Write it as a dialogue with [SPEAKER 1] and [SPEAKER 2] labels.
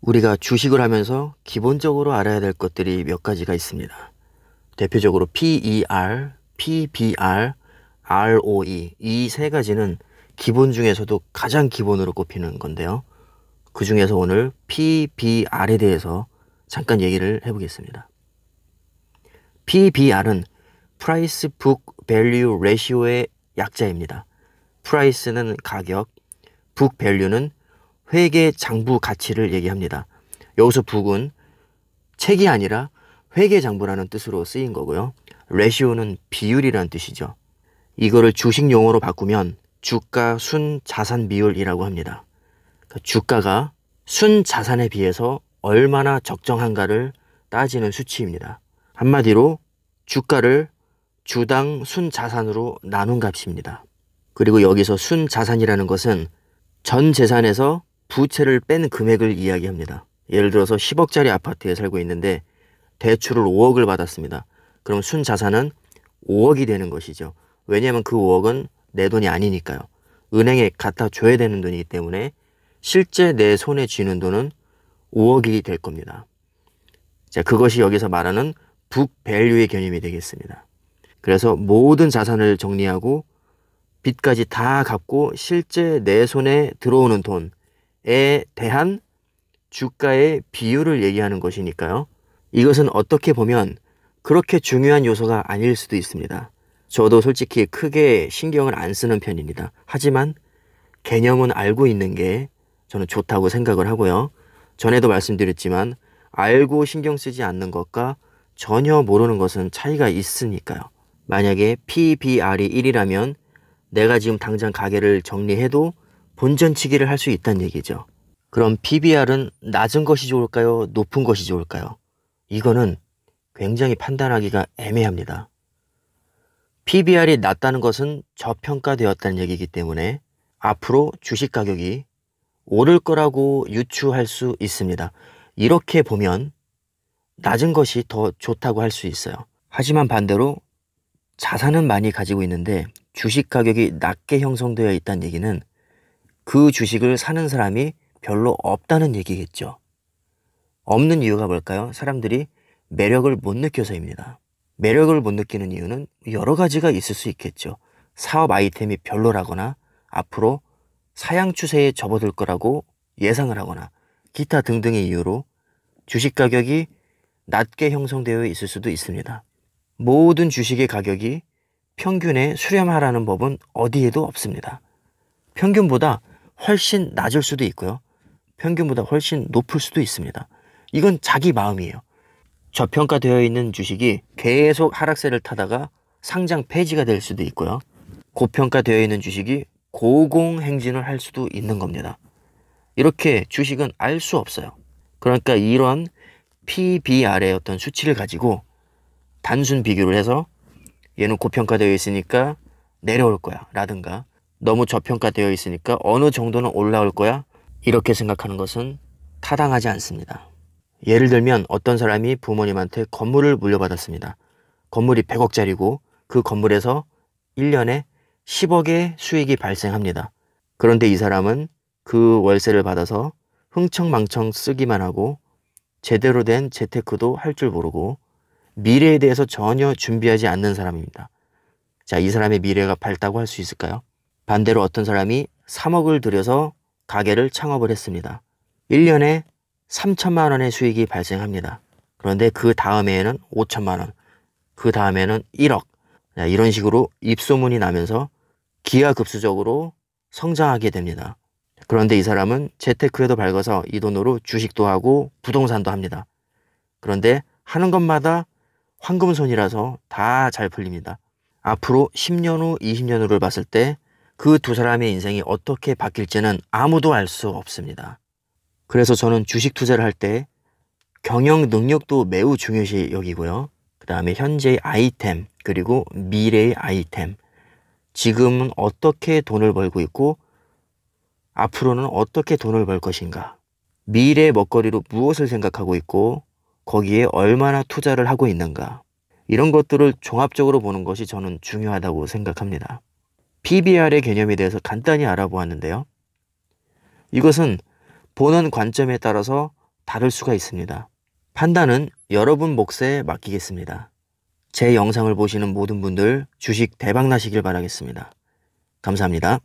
[SPEAKER 1] 우리가 주식을 하면서 기본적으로 알아야 될 것들이 몇 가지가 있습니다. 대표적으로 PER, PBR, ROE 이 세 가지는 기본 중에서도 가장 기본으로 꼽히는 건데요. 그 중에서 오늘 PBR에 대해서 잠깐 얘기를 해보겠습니다. PBR은 Price Book Value Ratio의 약자입니다. Price는 가격, Book Value는 회계 장부 가치를 얘기합니다. 여기서 book은 책이 아니라 회계 장부라는 뜻으로 쓰인 거고요. ratio는 비율이라는 뜻이죠. 이거를 주식 용어로 바꾸면 주가 순 자산 비율이라고 합니다. 주가가 순 자산에 비해서 얼마나 적정한가를 따지는 수치입니다. 한마디로 주가를 주당 순 자산으로 나눈 값입니다. 그리고 여기서 순 자산이라는 것은 전 재산에서 부채를 뺀 금액을 이야기합니다. 예를 들어서 10억짜리 아파트에 살고 있는데 대출을 5억을 받았습니다. 그럼 순 자산은 5억이 되는 것이죠. 왜냐하면 그 5억은 내 돈이 아니니까요. 은행에 갖다 줘야 되는 돈이기 때문에 실제 내 손에 쥐는 돈은 5억이 될 겁니다. 자, 그것이 여기서 말하는 북 밸류의 개념이 되겠습니다. 그래서 모든 자산을 정리하고 빚까지 다 갚고 실제 내 손에 들어오는 돈에 대한 주가의 비율을 얘기하는 것이니까요. 이것은 어떻게 보면 그렇게 중요한 요소가 아닐 수도 있습니다. 저도 솔직히 크게 신경을 안 쓰는 편입니다. 하지만 개념은 알고 있는 게 저는 좋다고 생각을 하고요. 전에도 말씀드렸지만 알고 신경 쓰지 않는 것과 전혀 모르는 것은 차이가 있으니까요. 만약에 PBR이 1이라면 내가 지금 당장 가게를 정리해도 본전치기를 할 수 있다는 얘기죠. 그럼 PBR은 낮은 것이 좋을까요? 높은 것이 좋을까요? 이거는 굉장히 판단하기가 애매합니다. PBR이 낮다는 것은 저평가되었다는 얘기이기 때문에 앞으로 주식 가격이 오를 거라고 유추할 수 있습니다. 이렇게 보면 낮은 것이 더 좋다고 할 수 있어요. 하지만 반대로 자산은 많이 가지고 있는데 주식 가격이 낮게 형성되어 있다는 얘기는 그 주식을 사는 사람이 별로 없다는 얘기겠죠. 없는 이유가 뭘까요? 사람들이 매력을 못 느껴서입니다. 매력을 못 느끼는 이유는 여러 가지가 있을 수 있겠죠. 사업 아이템이 별로라거나 앞으로 사양 추세에 접어들 거라고 예상을 하거나 기타 등등의 이유로 주식 가격이 낮게 형성되어 있을 수도 있습니다. 모든 주식의 가격이 평균에 수렴하라는 법은 어디에도 없습니다. 평균보다 훨씬 낮을 수도 있고요. 평균보다 훨씬 높을 수도 있습니다. 이건 자기 마음이에요. 저평가되어 있는 주식이 계속 하락세를 타다가 상장 폐지가 될 수도 있고요. 고평가되어 있는 주식이 고공행진을 할 수도 있는 겁니다. 이렇게 주식은 알 수 없어요. 그러니까 이런 PBR의 어떤 수치를 가지고 단순 비교를 해서 얘는 고평가되어 있으니까 내려올 거야 라든가 너무 저평가되어 있으니까 어느 정도는 올라올 거야 이렇게 생각하는 것은 타당하지 않습니다. 예를 들면 어떤 사람이 부모님한테 건물을 물려받았습니다. 건물이 100억짜리고 그 건물에서 1년에 10억의 수익이 발생합니다. 그런데 이 사람은 그 월세를 받아서 흥청망청 쓰기만 하고 제대로 된 재테크도 할 줄 모르고 미래에 대해서 전혀 준비하지 않는 사람입니다. 자, 이 사람의 미래가 밝다고 할 수 있을까요? 반대로 어떤 사람이 3억을 들여서 가게를 창업을 했습니다. 1년에 3천만 원의 수익이 발생합니다. 그런데 그 다음해에는 5천만 원, 그 다음에는 1억 이런 식으로 입소문이 나면서 기하급수적으로 성장하게 됩니다. 그런데 이 사람은 재테크에도 밝아서 이 돈으로 주식도 하고 부동산도 합니다. 그런데 하는 것마다 황금손이라서 다 잘 풀립니다. 앞으로 10년 후, 20년 후를 봤을 때 그 두 사람의 인생이 어떻게 바뀔지는 아무도 알 수 없습니다. 그래서 저는 주식 투자를 할 때 경영 능력도 매우 중요시 여기고요. 그 다음에 현재의 아이템 그리고 미래의 아이템, 지금은 어떻게 돈을 벌고 있고 앞으로는 어떻게 돈을 벌 것인가, 미래의 먹거리로 무엇을 생각하고 있고 거기에 얼마나 투자를 하고 있는가, 이런 것들을 종합적으로 보는 것이 저는 중요하다고 생각합니다. PBR의 개념에 대해서 간단히 알아보았는데요. 이것은 보는 관점에 따라서 다를 수가 있습니다. 판단은 여러분 몫에 맡기겠습니다. 제 영상을 보시는 모든 분들 주식 대박 나시길 바라겠습니다. 감사합니다.